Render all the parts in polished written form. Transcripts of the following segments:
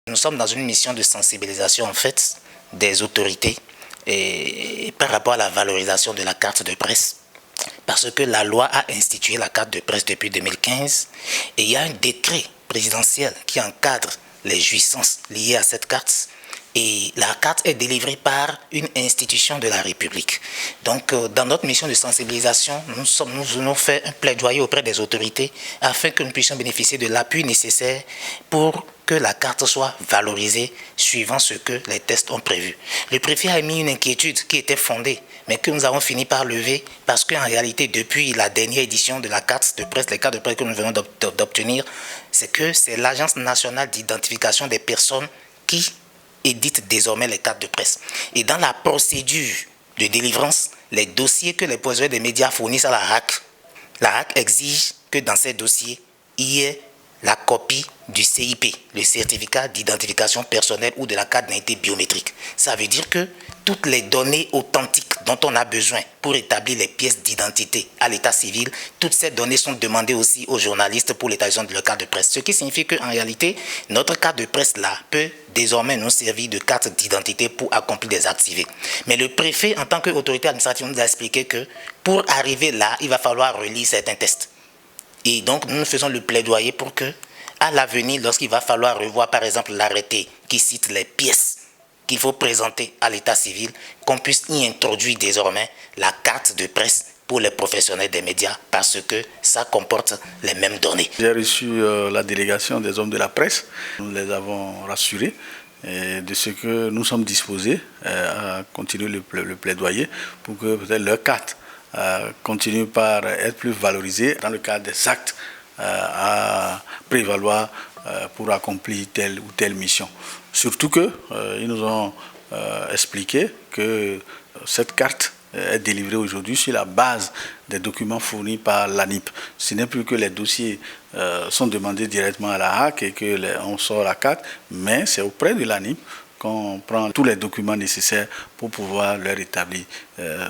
Nous sommes dans une mission de sensibilisation en fait des autorités et par rapport à la valorisation de la carte de presse. Parce que la loi a institué la carte de presse depuis 2015 et il y a un décret présidentiel qui encadre les jouissances liées à cette carte. Et la carte est délivrée par une institution de la République. Donc, dans notre mission de sensibilisation, nous venons faire un plaidoyer auprès des autorités afin que nous puissions bénéficier de l'appui nécessaire pour que la carte soit valorisée suivant ce que les tests ont prévu. Le préfet a émis une inquiétude qui était fondée, mais que nous avons fini par lever parce qu'en réalité, depuis la dernière édition de la carte de presse, les cartes de presse que nous venons d'obtenir, c'est que c'est l'Agence nationale d'identification des personnes qui édite désormais les cartes de presse. Et dans la procédure de délivrance, les dossiers que les poseurs des médias fournissent à la RAC exige que dans ces dossiers, il y ait la copie du CIP, le certificat d'identification personnelle ou de la carte d'identité biométrique. Ça veut dire que toutes les données authentiques dont on a besoin pour établir les pièces d'identité à l'état civil, toutes ces données sont demandées aussi aux journalistes pour l'établissement de leur carte de presse. Ce qui signifie qu'en réalité, notre carte de presse là peut désormais nous servir de carte d'identité pour accomplir des actes civils. Mais le préfet, en tant qu'autorité administrative, nous a expliqué que pour arriver là, il va falloir relire certains tests. Et donc, nous faisons le plaidoyer pour que, à l'avenir, lorsqu'il va falloir revoir, par exemple, l'arrêté qui cite les pièces qu'il faut présenter à l'état civil, qu'on puisse y introduire désormais la carte de presse pour les professionnels des médias, parce que ça comporte les mêmes données. J'ai reçu la délégation des hommes de la presse. Nous les avons rassurés de ce que nous sommes disposés à continuer le plaidoyer pour que peut-être leur carte continue par être plus valorisée dans le cadre des actes à prévaloir pour accomplir telle ou telle mission. Surtout qu'ils nous ont expliqué que cette carte est délivrée aujourd'hui sur la base des documents fournis par l'ANIP. Ce n'est plus que les dossiers sont demandés directement à la RAC et qu'on sort la carte, mais c'est auprès de l'ANIP qu'on prend tous les documents nécessaires pour pouvoir leur établir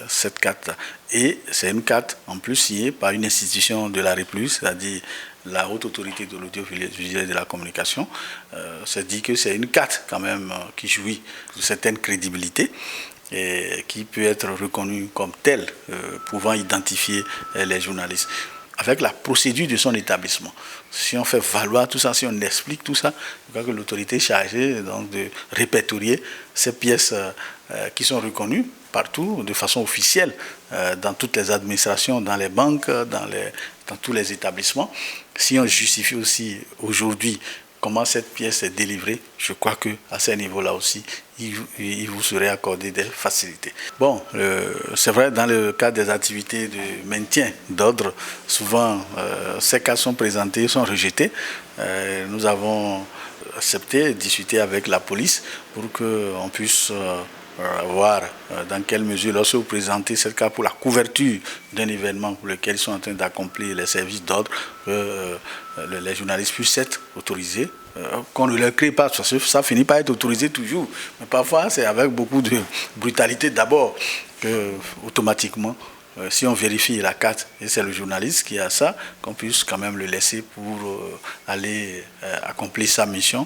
cette carte. Et c'est une carte en plus signée par une institution de la République, c'est-à-dire la haute autorité de l'audiovisuel et de la communication. C'est dit que c'est une carte quand même qui jouit de certaine crédibilité et qui peut être reconnue comme telle, pouvant identifier les journalistes. Avec la procédure de son établissement. Si on fait valoir tout ça, si on explique tout ça, je crois que l'autorité est chargée donc, de répertorier ces pièces qui sont reconnues partout, de façon officielle, dans toutes les administrations, dans les banques, dans tous les établissements. Si on justifie aussi aujourd'hui comment cette pièce est délivrée, je crois qu'à ce niveau-là aussi, il vous serait accordé des facilités. Bon, c'est vrai, dans le cadre des activités de maintien d'ordre, souvent ces cas sont présentés, sont rejetés. Nous avons accepté, discuté avec la police pour qu'on puisse voir dans quelle mesure, lorsque vous présentez ce cas pour la couverture d'un événement pour lequel ils sont en train d'accomplir les services d'ordre, les journalistes puissent être autorisés, qu'on ne leur crée pas, parce que ça finit par être autorisé toujours. Mais parfois, c'est avec beaucoup de brutalité d'abord que, automatiquement, si on vérifie la carte, et c'est le journaliste qui a ça, qu'on puisse quand même le laisser pour aller accomplir sa mission.